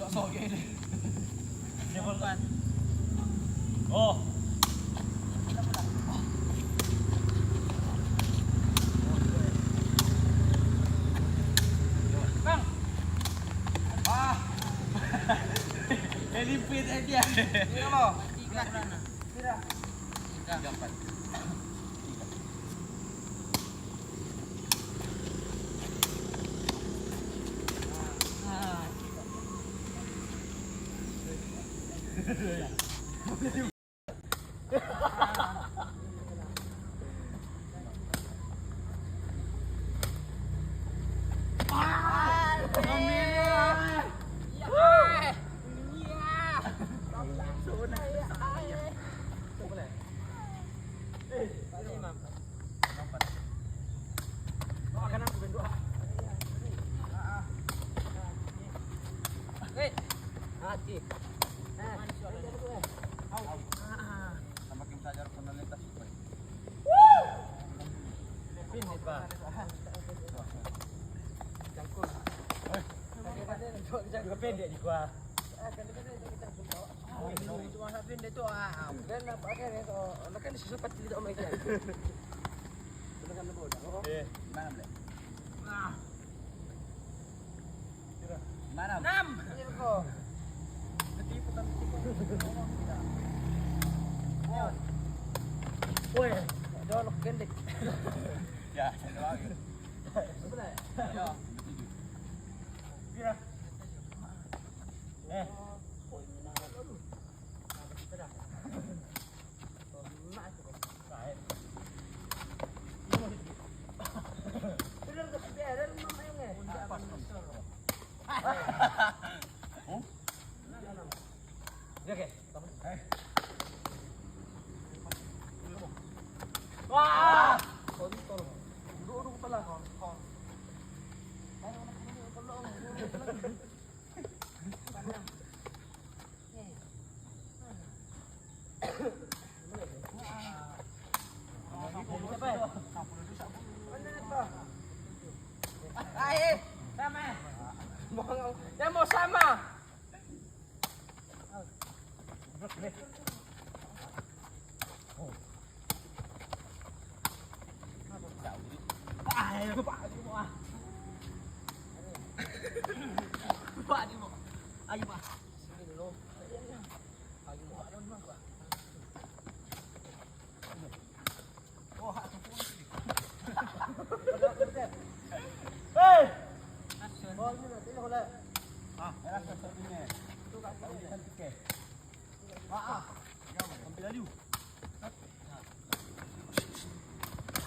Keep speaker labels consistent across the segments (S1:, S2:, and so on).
S1: sok-sok gini.
S2: Jebol.
S1: Oh. Bang. Ah. Elipit aja. Ini lo. 3 bulan. Berapa? 3 4. Sama tim saja penalitas. Pinit ba? Jangkul. Juga pendek di gua. Cuma pendek tu dan apa kan itu. Kan sesuatu tidak mereka. Dengan lembut. Mana boleh? Mana? 6. Ini kok. Ketipu kan ketipu. Woi, jolok pendek. Ya, saya lagi. Betul. Ya, betul. Kira. Wah! Kontol. Duduk pala kon. Ya mau sama. Ayo Pak di bawah. Pak di bawah. Ayo Pak. Sini dulu. Ayo Pak di bawah. Wah, hei. Bol ni nanti boleh. Era ini. Tu kat sini cantik ke. Ambil dulu.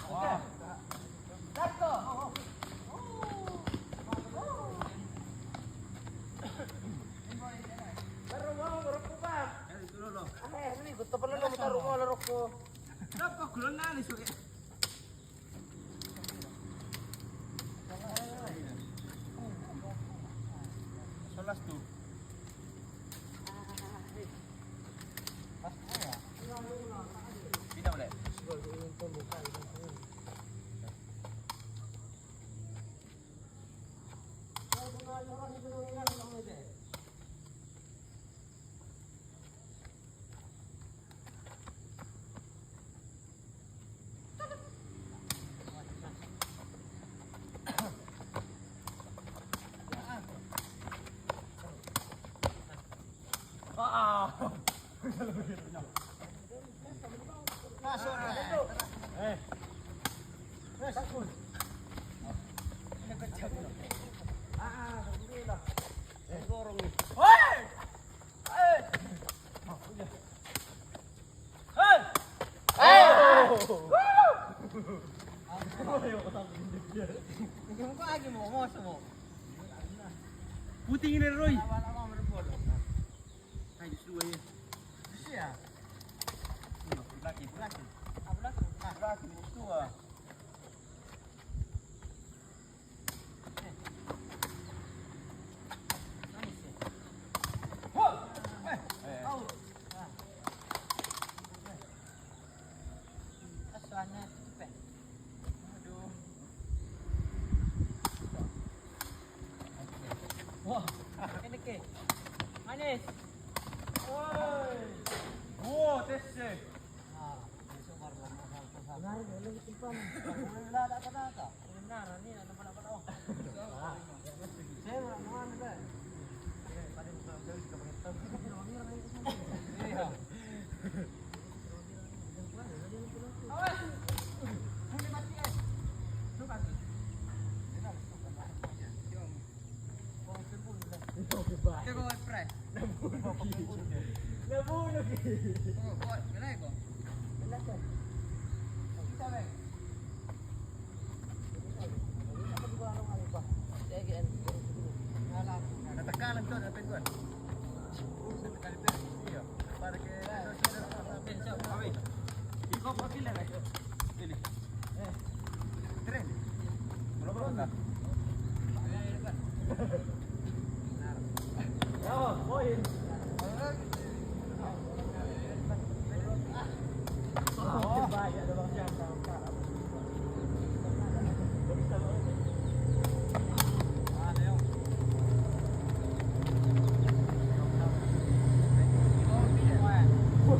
S1: Wah. Satu. Baru mau berkumpul. Itu dulu. Ini gue tepan lo taruh mau lerokku. Kenapa gulung nangis oke? Solas tuh. Tidak boleh. Putih ini Roy. Ayo dua ya. Iya. Lagi. Lagi dua. Wah, ini ke. Manis. Woi.
S2: Wow, tes sih.
S1: Benar, lagi simpan. Wala ada kata. Benar, ini ada mana-mana. Saya mau ada. Pada bukan dari kita pakai tahu kita tidak mau lagi ke sana. Iya. Awas. Boleh mati guys. Lu mati. Kaya ko pre. Nabunog. Oh, boy, galay ko. Galay ko. Kita ba? Apa di bawah rumah ni, Pak? Saya gen. Alah,
S2: Natakalan to, napin ko. Natakalan to. Iya. Para ke Awi. Ikaw pa pila ba? Pili. Tren. Berapa ta?
S1: oh, poin. Oh, banyak ada bang siapa? Oh,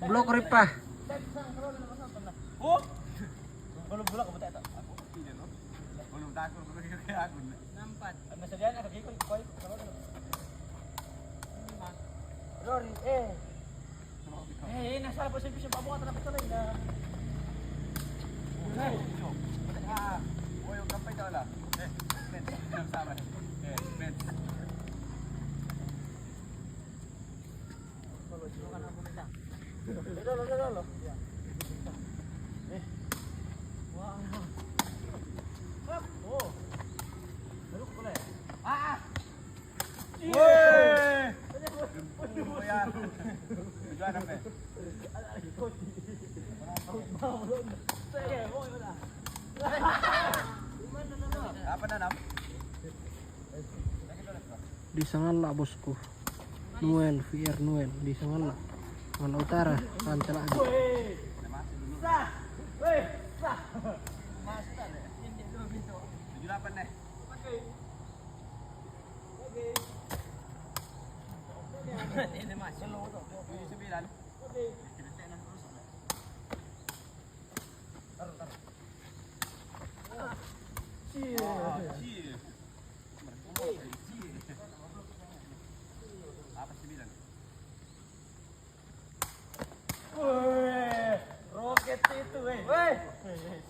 S1: blok ripa.
S2: Oh. Belum bulak kamu tak tahu. Aku tidak no. Belum takut kayak aku.
S1: Nampak.
S2: Nasadian ada ikut koi.
S1: Lori, nasal positif siapa buat apa tuh ini?
S2: Oh, yung kampay daw la. Men, sama. Men.
S1: Kalau silakan aku minta. Lo. Ya. Wah. Oh. Baru ke boleh.
S2: Woi. Oh ya. Tujuan apa? Apa nanam?
S3: Di Sangala bosku. Noel, VR Noel di Sangala. Mana utara, Ranca lagi.
S1: Sah. Weh, sah. Masuk tak le? Ini dulu pintu.
S2: 78 nih.
S1: Okey. Ini masuk lo tu.
S2: 79.
S1: Okey.
S2: Kita tenan terus.
S1: Taruh.
S2: Cie. Apa 9?
S1: Weh, roket itu weh. Weh.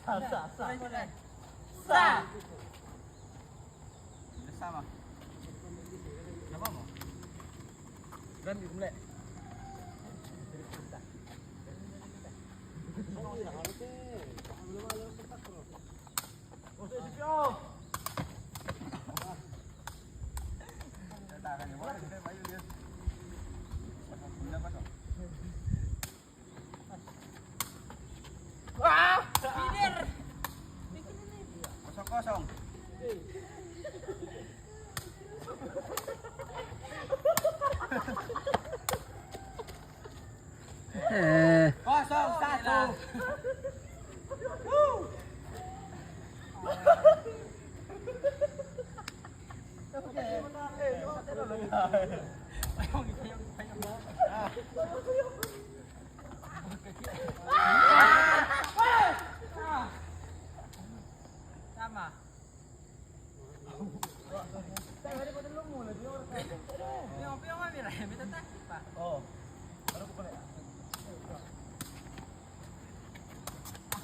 S1: Sah. Sah.
S2: Sama. Siapa mau?
S1: Ganti mulai.
S2: Kosong. Kosong satu.
S1: Sama. Piong kami lah, minta taktik pak.
S2: Oh. Baru ko pala.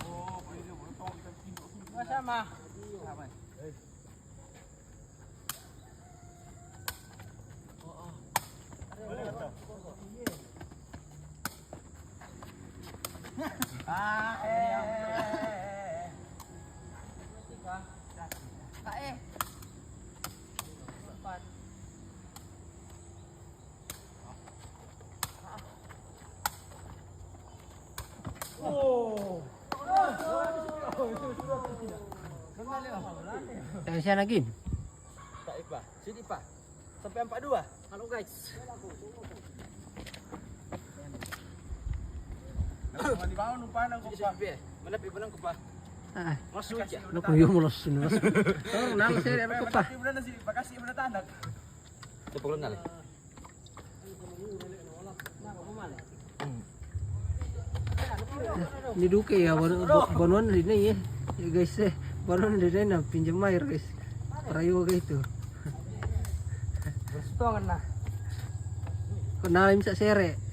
S2: Oh, pwede mo tong kita tindo.
S1: Sama. Kae. Empat.
S3: Jangan siya lagi.
S2: Taik pa. Sini pa. Sampai 42.
S1: Halo guys.
S2: Di bawah numpahan ko pa.
S1: Malapit ba lang ko pa?
S3: Ah,
S1: Masuk aja.
S3: lo ko yung mulos sunos. Oh, nalo siya ano pa.
S2: Matati mo na si Bakasi mo na tanak.
S1: Ito paglang nalay.
S3: Ni duke ya bonon din eh. Ya guys eh. Bonon din na pinjam air guys. Prayoga itu.
S1: Gusto nga na.
S3: Kenalim sa sere.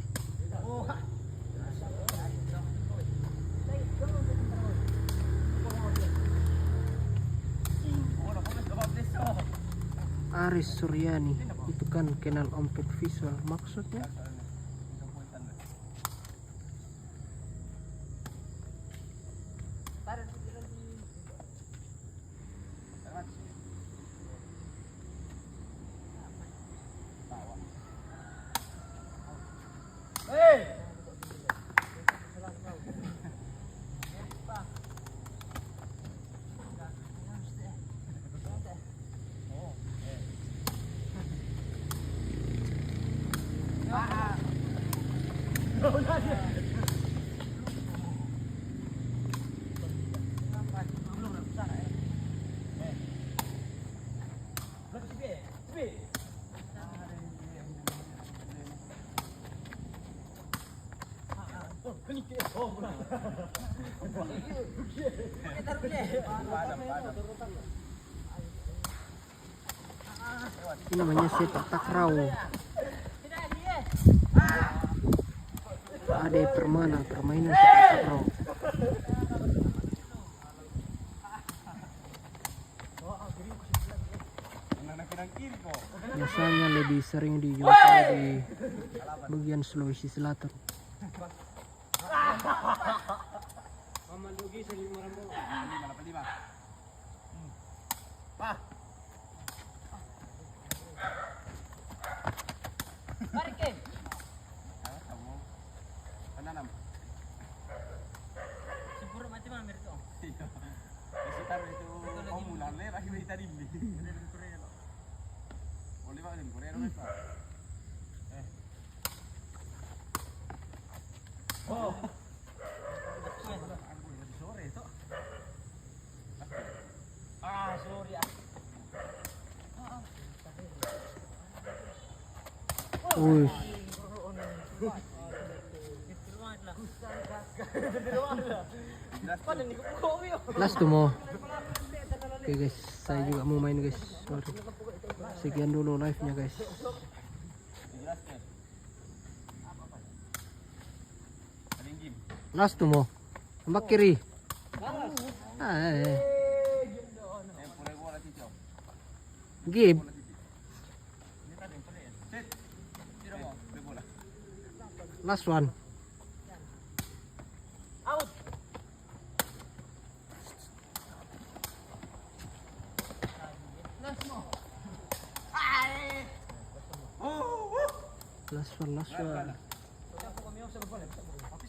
S3: Aris Suryani itu kan kenal ompet visual maksudnya ini namanya sepak takraw. Ada permainan sepak takraw. Biasanya lebih sering dijual di bagian Sulawesi Selatan.
S1: Sipuro mati mana mereka?
S2: Sekitar itu komunan le lagi kita di sini. Boleh Pak, di Korea Pak. Oh. Sore itu.
S1: Ah, sorry ah.
S3: Wih, last tuh mau. Oke guys, saya juga mau main guys. Sorry. Sekian dulu live-nya guys. Last tuh mau. Tembak kiri. Gib. Last one.
S1: Out.
S3: Last one.
S2: Oke.